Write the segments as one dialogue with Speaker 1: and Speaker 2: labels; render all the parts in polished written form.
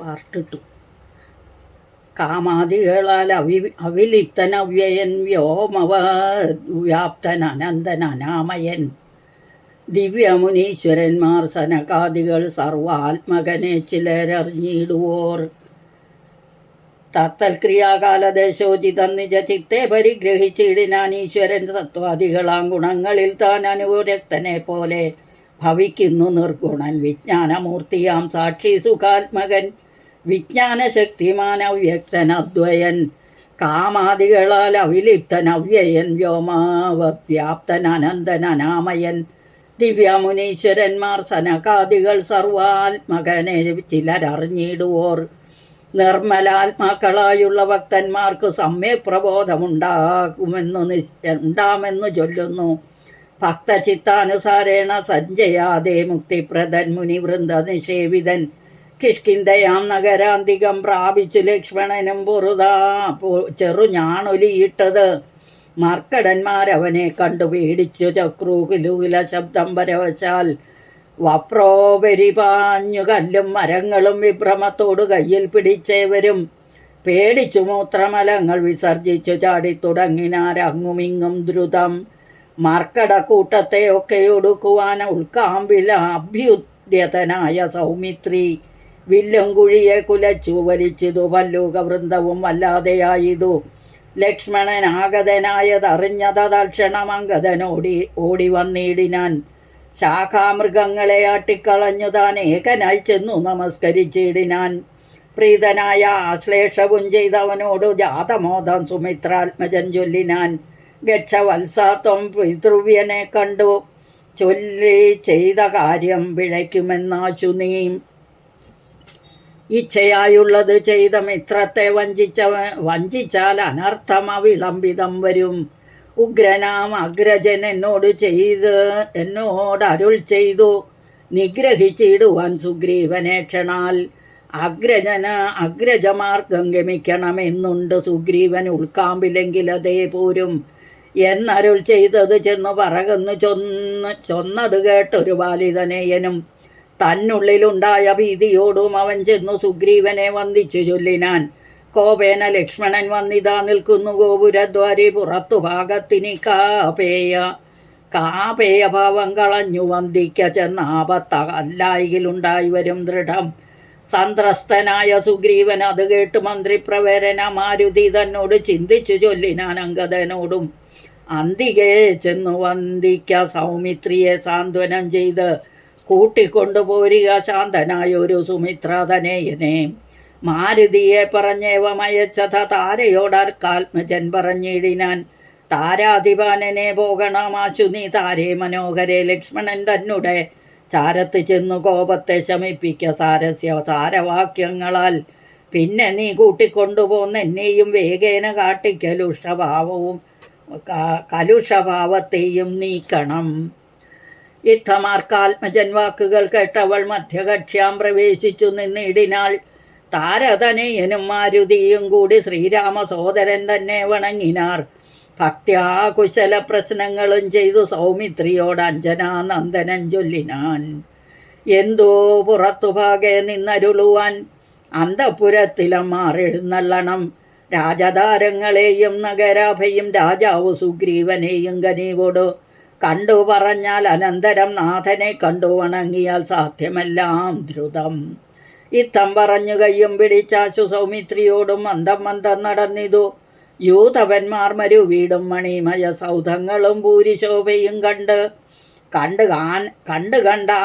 Speaker 1: Part 2. കാമാദികളാൽ അവിലിപ്തനവ്യയൻ വ്യോമവ്യാപ്തൻ Ananthan അനാമയൻ ദിവ്യമുനീശ്വരന്മാർ സനകാദികൾ സർവാത്മകനെ ചിലരറിഞ്ഞിടുവോർ. തത്തൽക്രിയാകാലദേശോചിതം നിജ ചിത്തെ പരിഗ്രഹിച്ചിടിനാൻ ഈശ്വരൻ സത്വാദികളാം ഗുണങ്ങളിൽ താൻ അനുരക്തനെ പോലെ ഭവിക്കുന്നു നിർഗുണൻ. വിജ്ഞാനമൂർത്തിയാം സാക്ഷി സുഖാത്മകൻ വിജ്ഞാനശക്തിമാൻ അവ്യക്തൻ അദ്വയൻ. കാമാദികളാൽ അവിലിപ്തൻ അവ്യയൻ വ്യോമാവ്യാപ്തൻ അനന്തൻ അനാമയൻ ദിവ്യമുനീശ്വരന്മാർ സനകാദികൾ സർവാത്മകനെ ചിലരറിഞ്ഞിടുവോർ. നിർമ്മലാത്മാക്കളായുള്ള ഭക്തന്മാർക്ക് സമ്യക് പ്രബോധമുണ്ടാമെന്നു ചൊല്ലുന്നു. ഭക്തചിത്താനുസാരേണ സഞ്ജയാദേ മുക്തിപ്രദൻ മുനിവൃന്ദ നിഷേവിതൻ കിഷ്കിന്ധയാം നഗരാന്തികം പ്രാപിച്ചു ലക്ഷ്മണനും ചെറുഞാണൊലിയിട്ടത്. മർക്കടന്മാരവനെ കണ്ടു പേടിച്ചു ചക്രൂകുലൂല ശബ്ദം പരവശാൽ വപ്രോപരിപാഞ്ഞു കല്ലും മരങ്ങളും വിഭ്രമത്തോടു കയ്യിൽ പിടിച്ചേവരും പേടിച്ചു മൂത്രമലങ്ങൾ വിസർജിച്ചു ചാടിത്തുടങ്ങിനാരങ്ങുമിങ്ങും ദ്രുതം. മർക്കടക്കൂട്ടത്തെ ഒക്കെ ഒടുക്കുവാൻ ഉൾക്കാമ്പിൽ അഭ്യുദ്യതനായ സൗമിത്രി വില്ലും കുഴിയെ കുലച്ചു വലിച്ചിതു. പല്ലൂകവൃന്ദവും വല്ലാതെയായിതു. ലക്ഷ്മണൻ ആഗതനായതറിഞ്ഞത തൽക്ഷണമംഗതനോടി ഓടി വന്നിടിനാൻ. ശാഖാമൃഗങ്ങളെ ആട്ടിക്കളഞ്ഞു താൻ ഏകനായി ചെന്നു നമസ്കരിച്ചിടിനാൻ. പ്രീതനായ ആശ്ലേഷവും ചെയ്തവനോടു ജാതമോദം സുമിത്രാത്മജൻ ചൊല്ലിനാൻ. ഗച്ഛ വത്സാത്വം പിതൃവ്യനെ കണ്ടു ചൊല്ലി ചെയ്ത കാര്യം പിഴയ്ക്കുമെന്നാശു നീ. ഇച്ഛയായുള്ളത് ചെയ്ത മിത്രത്തെ വഞ്ചിച്ചാൽ അനർത്ഥം അവിളംബിതം വരും. ഉഗ്രനാം അഗ്രജൻ എന്നോട് അരുൾ ചെയ്തു നിഗ്രഹിച്ചിടുവാൻ സുഗ്രീവനെ ക്ഷണാൽ. അഗ്രജമാർഗം ഗമിക്കണമെന്നുണ്ട് സുഗ്രീവൻ ഉൾക്കാമ്പിലെങ്കിൽ അതേ പോരും എന്നരുൾ ചെയ്തത് ചെന്നു പറകന്നു ചൊന്നത് കേട്ടൊരു ബാലിതനേയനും തന്നുള്ളിലുണ്ടായ ഭീതിയോടും അവൻ ചെന്നു സുഗ്രീവനെ വന്ദിച്ചു ചൊല്ലിനാൻ. കോപേന ലക്ഷ്മണൻ വന്നിതാ നിൽക്കുന്നു ഗോപുരദ്വാരി പുറത്തു ഭാഗത്തിനി കാപേയഭാവം കളഞ്ഞു വന്ദിക്ക ചെന്നാപത്ത അല്ലായിലുണ്ടായി വരും ദൃഢം. സന്ത്രസ്തനായ സുഗ്രീവൻ അത് കേട്ട് മന്ത്രിപ്രവരന മാരുതി തന്നോട് ചിന്തിച്ചു ചൊല്ലിനാൻ അംഗദനോടും. അന്തികെ ചെന്നു വന്ദിക്ക സൗമിത്രിയെ സാന്ത്വനം ചെയ്ത് കൂട്ടിക്കൊണ്ടുപോരുക ശാന്തനായൊരു സുമിത്രാതനേയനെ. മാരുതിയെ പറഞ്ഞേവമയച്ചത താരയോടർക്കാത്മജൻ പറഞ്ഞിടിനാൻ. താരാധിപാനനെ പോകണമാശു നീ താരേ മനോഹരെ. ലക്ഷ്മണൻ തന്നെ ചാരത്ത് ചെന്നു കോപത്തെ ശമിപ്പിക്ക സാരവാക്യങ്ങളാൽ. പിന്നെ നീ കൂട്ടിക്കൊണ്ടുപോന്ന് എന്നെയും വേഗേന കലുഷഭാവത്തെയും നീക്കണം. യുദ്ധമാർക്കാത്മജൻ വാക്കുകൾ കേട്ടവൾ മധ്യകക്ഷ്യാം പ്രവേശിച്ചു നിന്നിടിനാൾ. താരതനയനും മാരുതിയും കൂടി ശ്രീരാമ സോദരൻ തന്നെ വണങ്ങിനാർ. ഭക്ത്യാ കുശല പ്രശ്നങ്ങളും ചെയ്തു സൗമിത്രിയോട് അഞ്ജനാനന്ദനൻ ചൊല്ലിനാൻ. എന്തോ പുറത്തുഭാഗെ നിന്നരുളുവാൻ അന്തഃപുരത്തിലമാറെഴുന്നള്ളണം. രാജധാരങ്ങളെയും നഗരാഭയും രാജാവ് സുഗ്രീവനെയും കനീവോട് കണ്ടു പറഞ്ഞാൽ അനന്തരം നാഥനെ കണ്ടു വണങ്ങിയാൽ സാധ്യമെല്ലാം ദ്രുതം. ഇത്തം പറഞ്ഞു കയ്യും പിടിച്ചാശു സൗമിത്രിയോടും മന്ദം നടന്നിതു. യൂതവന്മാർ മരുവീടും മണിമയ സൗധങ്ങളും ഭൂരിശോഭയും കണ്ട്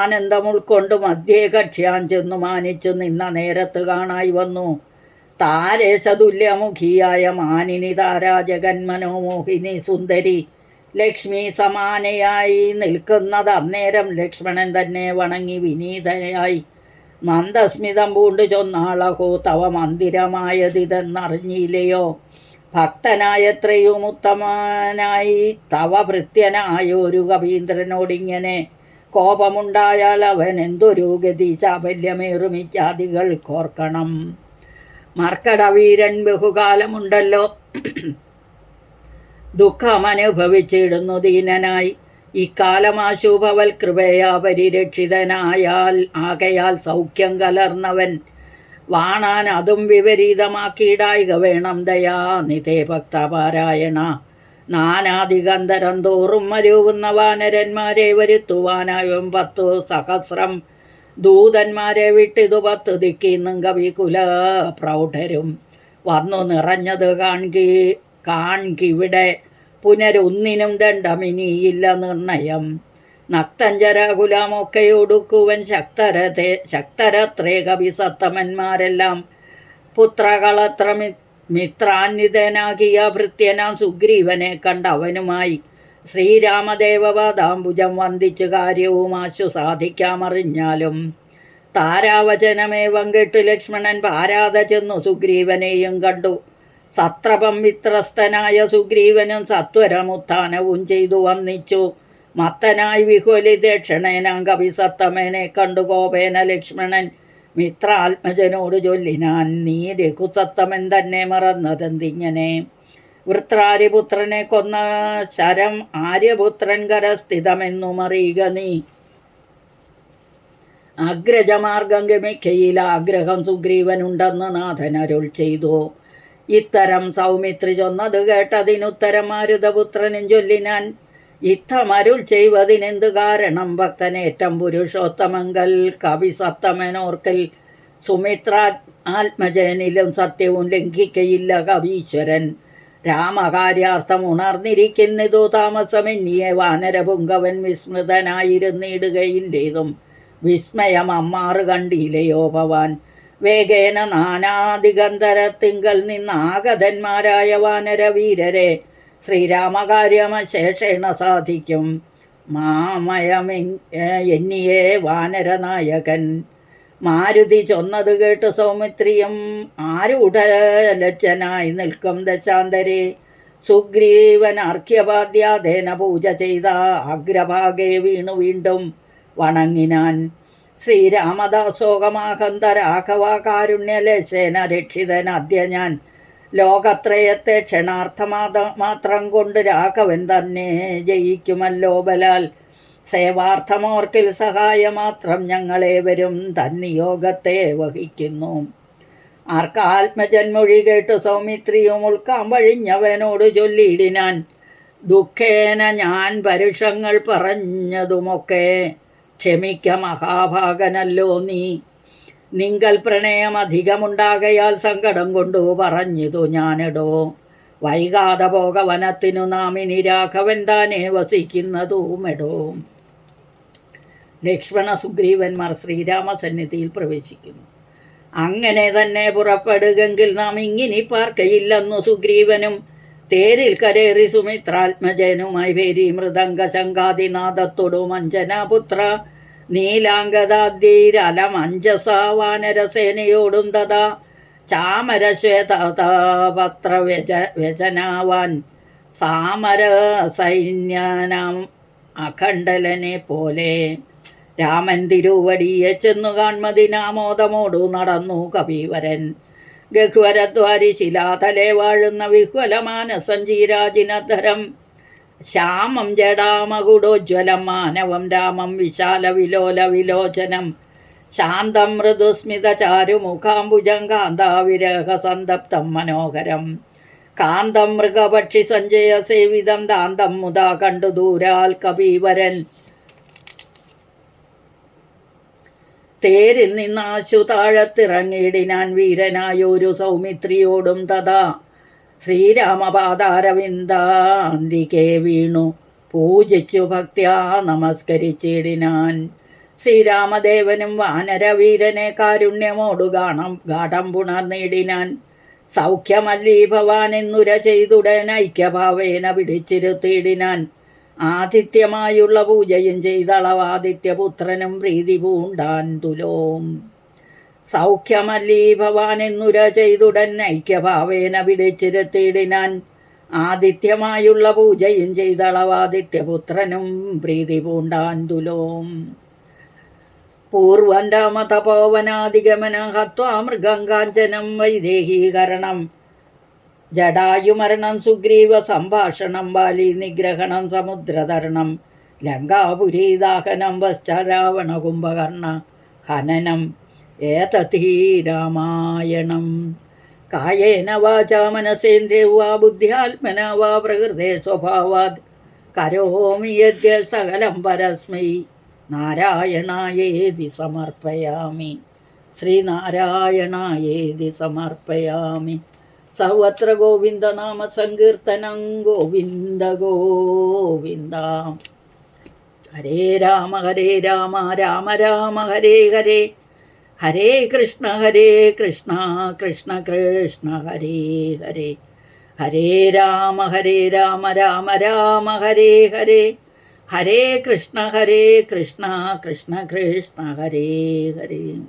Speaker 1: ആനന്ദം ഉൾക്കൊണ്ട് മധ്യേ കക്ഷ്യാൻ ചെന്നു മാനിച്ചു നിന്ന നേരത്ത് കാണായി വന്നു. താരേശതുല്യമുഖിയായ മാനിനി താരാജഗന്മനോമോഹിനി സുന്ദരി ലക്ഷ്മി സമാനയായി നിൽക്കുന്നത് അന്നേരം ലക്ഷ്മണൻ തന്നെ വണങ്ങി വിനീതയായി മന്ദസ്മിതം പൂണ്ടു ചൊന്നാളഹോ തവ മന്ദിരമായതിതെന്നറിഞ്ഞില്ലയോ. ഭക്തനായത്രയും ഉത്തമനായി തവ ഭൃത്യനായൊരു കവീന്ദ്രനോടിങ്ങനെ കോപമുണ്ടായാൽ അവൻ എന്തൊരു ഗതി ചാബല്യമേറുമിത്യാദികൾ കോർക്കണം. മർക്കടവീരൻ ബഹുകാലമുണ്ടല്ലോ ദുഃഖമനുഭവിച്ചിടുന്നു ദീനനായി. ഇക്കാലമാശുഭവൽ കൃപയാ പരിരക്ഷിതനായാൽ ആകയാൽ സൗഖ്യം കലർന്നവൻ വാണാൻ അതും വിപരീതമാക്കിയിടായിക വേണം ദയാനിധേ ഭക്തപാരായണ. നാനാദിഗന്ധരം തോറും മരുവുന്ന വാനരന്മാരെ വരുത്തുവാനായും 10 സഹസ്രം ദൂതന്മാരെ വിട്ടിതു 10 ദിക്കിന്നും കവികുല പ്രൗഢരും വന്നു നിറഞ്ഞത് കാൺകിവിടെ പുനരൊന്നിനും ദണ്ഡമിനിയില്ല നിർണയം. നക്തഞ്ചരകുലമൊക്കെ ഒടുക്കുവൻ ശക്തരത്രേ കവിസത്തമന്മാരെല്ലാം പുത്രകളത്ര മിത്രാന്വിതനാകിയ ഭൃത്യനാം സുഗ്രീവനെ കണ്ടവനുമായി ശ്രീരാമദേവപാദാംബുജം വന്ദിച്ചു കാര്യവും ആശു സാധിക്കാമറിഞ്ഞാലും താരാവചനമേവം കേട്ട് ലക്ഷ്മണൻ പാരാതെ ചെന്നു സുഗ്രീവനെയും കണ്ടു. സത്രപം വിത്രസ്തനായ സുഗ്രീവനും സത്വരമുത്ഥാനവും ചെയ്തു വന്നിച്ചു. മത്തനായി വിഹ്വലിതക്ഷണേനാം കവിസത്തമനെ കണ്ടു കോപേന ലക്ഷ്മണൻ മിത്രാത്മജനോട് ചൊല്ലിനാൻ, നീ രഘുസത്തമൻ തന്നെ മറന്നതെന്തിങ്ങനെ? വൃത്രാരിപുത്രനെ കൊന്ന ശരം ആര്യപുത്രൻ കരസ്ഥിതമെന്നും അറിയുക നീ. അഗ്രജമാർഗം ഗമിക്കയിൽ ആഗ്രഹം സുഗ്രീവനുണ്ടെന്ന് നാഥൻ അരുൾ ചെയ്തു. ഇത്തരം സൗമിത്രി ചൊന്നത് കേട്ടതിനുത്തരം മാരുതപുത്രനും ചൊല്ലിനാൻ, ഇത്തമരുൾ ചെയ്വതിനെന്ത് കാരണം? ഭക്തനേറ്റം പുരുഷോത്തമങ്കൽ കവിസത്തമനോർക്കൽ സുമിത്ര ആത്മജനിലും സത്യവും ലംഘിക്കയില്ല കവീശ്വരൻ. രാമകാര്യാർത്ഥം ഉണർന്നിരിക്കുന്നതു താമസമെന്നിയെ വാനരപുങ്കവൻ വിസ്മൃതനായിരുന്നിടുകയില്ലേതും വിസ്മയം അമ്മാറ് കണ്ടില്ലയോ ഭവാൻ? വേഗേന നാനാദിഗന്ധരത്തിങ്കൽ നിന്നാഗതന്മാരായ വാനരവീരരെ ശ്രീരാമകാര്യമശേഷേണ സാധിക്കും. എന്നിയേ വാനരനായകൻ. മാരുതി ചൊന്നത് കേട്ട് സൗമിത്രിയും ആരുടലജ്ജനായി നിൽക്കും ദശാന്തരെ. സുഗ്രീവൻ അർഘ്യപാദ്യാദേന പൂജ ചെയ്ത അഗ്രഭാഗേ വീണു വീണ്ടും വണങ്ങിനാൻ. ശ്രീരാമദാസോകമാഹന്ത രാഘവ കാരുണ്യലേശേന രക്ഷിതൻ അദ്യ ഞാൻ. ലോകത്രയത്തെ ക്ഷണാർത്ഥമാത്രം കൊണ്ട് രാഘവൻ തന്നെ ജയിക്കുമല്ലോ ബലാൽ. സേവാർത്ഥമോർക്കിൽ സഹായമാത്രം ഞങ്ങളേവരും തന്നിയോഗത്തെ വഹിക്കുന്നു. ആർക്കാത്മജന്മൊഴി കേട്ടു സൗമിത്രിയും ഉൾക്കാൻ വഴിഞ്ഞവനോട് ചൊല്ലിയിടിനാൻ, ദുഃഖേന ഞാൻ പരുഷങ്ങൾ പറഞ്ഞതുമൊക്കെ ക്ഷമിക്ക മഹാഭാഗനല്ലോ നീ. നിങ്കൽ പ്രണയം അധികമുണ്ടാകയാൽ സങ്കടം കൊണ്ടു പറഞ്ഞതു ഞാനിടോ. വൈകാതെ പോക വനത്തിനു നാം ഇനി രാഘവൻ താനേ വസിക്കുന്നതുമെടോ. ലക്ഷ്മണ സുഗ്രീവന്മാർ ശ്രീരാമസന്നിധിയിൽ പ്രവേശിക്കുന്നു. അങ്ങനെ തന്നെ പുറപ്പെടുകെങ്കിൽ നാം ഇങ്ങിനി പാർക്കയില്ലെന്നു സുഗ്രീവനും തേരിൽ കരേറി സുമിത്രാത്മജനുമായി പേരി മൃദംഗ ശങ്കാദിനാദത്തോടും അഞ്ജനാപുത്ര നീലാംഗദാദ്യൈരലം അഞ്ജസ വാനരസേനയോടും തഥാ ചാമരശ്വേതപത്ര വ്യജനാവാൻ സാമര സൈന്യനാം അഖണ്ഡലനെ പോലെ രാമൻ തിരുവടിയെ ചെന്നു കാൺമതിനാമോദമോടു നടന്നു കവീവരൻ. ഗഹ്വരദ്വാരി ശിലാതലെ വാഴുന്ന വിഹ്വലമാനസഞ്ജീരാജിനധരം ശ്യാമം ജടാമകുടോജ്വലം മാനവം രാമം വിശാല വിലോല വിലോചനം ശാന്തം മൃദുസ്മിത ചാരുമുഖാംബുജം കാന്താവിരഹ സന്തപ്തം മനോഹരം കാന്തം മൃഗപക്ഷി സഞ്ജയ സേവിതം ദാന്തം മുതാ കണ്ടു ദൂരാൽ കവീവരൻ. തേരിൽ നിന്നാശു താഴത്തിറങ്ങിയിടിനാൻ വീരനായൊരു സൗമിത്രിയോടും തഥാ ശ്രീരാമപാദാരവിന്ദാന്തികെ വീണു പൂജിച്ചു ഭക്ത്യാ നമസ്കരിച്ചിടിനാൻ. ശ്രീരാമദേവനും വാനരവീരനെ കാരുണ്യമോടു ഗാഠം പുണർന്നിടിനാൻ. സൗഖ്യമല്ലീ ഭവാൻ എന്നുര ചെയ്തുടൻ ഐക്യഭാവേന പിടിച്ചിരുത്തിയിടിനാൻ. ആതിഥ്യമായുള്ള പൂജയും ചെയ്തളവാദിത്യപുത്രനും പ്രീതി പൂണ്ടാൻ തുലോം. സൗഖ്യമല്ലീ ഭവാൻ എന്നുര ചെയ്തുടൻ ഐക്യഭാവേന പിടിച്ചിരുത്തിയിടിനാൻ. ആതിഥ്യമായുള്ള പൂജയും ചെയ്തളവാദിത്യപുത്രനും പ്രീതി പൂണ്ടാൻ തുലോം. പൂർവം രാമതപോവനാദിഗമനം ഹത്വാ മൃഗം കാഞ്ചനം വൈദേഹീകരണം ജടായുമരണം സുഗ്രീവ സംഭാഷണം ബാലി നിഗ്രഹണം സമുദ്രതരണം ലങ്കാപുരീദാഹനം വശ്ചരാവണ കുംഭകർണ ഹനനം ഏതീ രാമായണം. കായേന വാചാ മനസേന്ദ്രിയർവാ ബുദ്ധ്യാത്മനാ വാ പ്രകൃതേ സ്വഭാവാത് കരോമി യദ്യ സകലം പരസ്മൈ നാരായണായേതി സമർപ്പയാമി. ശ്രീനാരായണായേതി സമർപ്പയാമി. സർവത്ര ഗോവിന്ദനാമ സങ്കീർത്തനം. ഗോവിന്ദ ഗോവിന്ദ. ഹരേ രാമ രാമ രാമ ഹരേ ഹരേ, ഹരേ കൃഷ്ണ കൃഷ്ണ കൃഷ്ണ ഹരേ ഹരേ. ഹരേ രാമ രാമ രാമ ഹരേ ഹരേ, ഹരേ കൃഷ്ണ കൃഷ്ണ കൃഷ്ണ ഹരേ ഹരേ.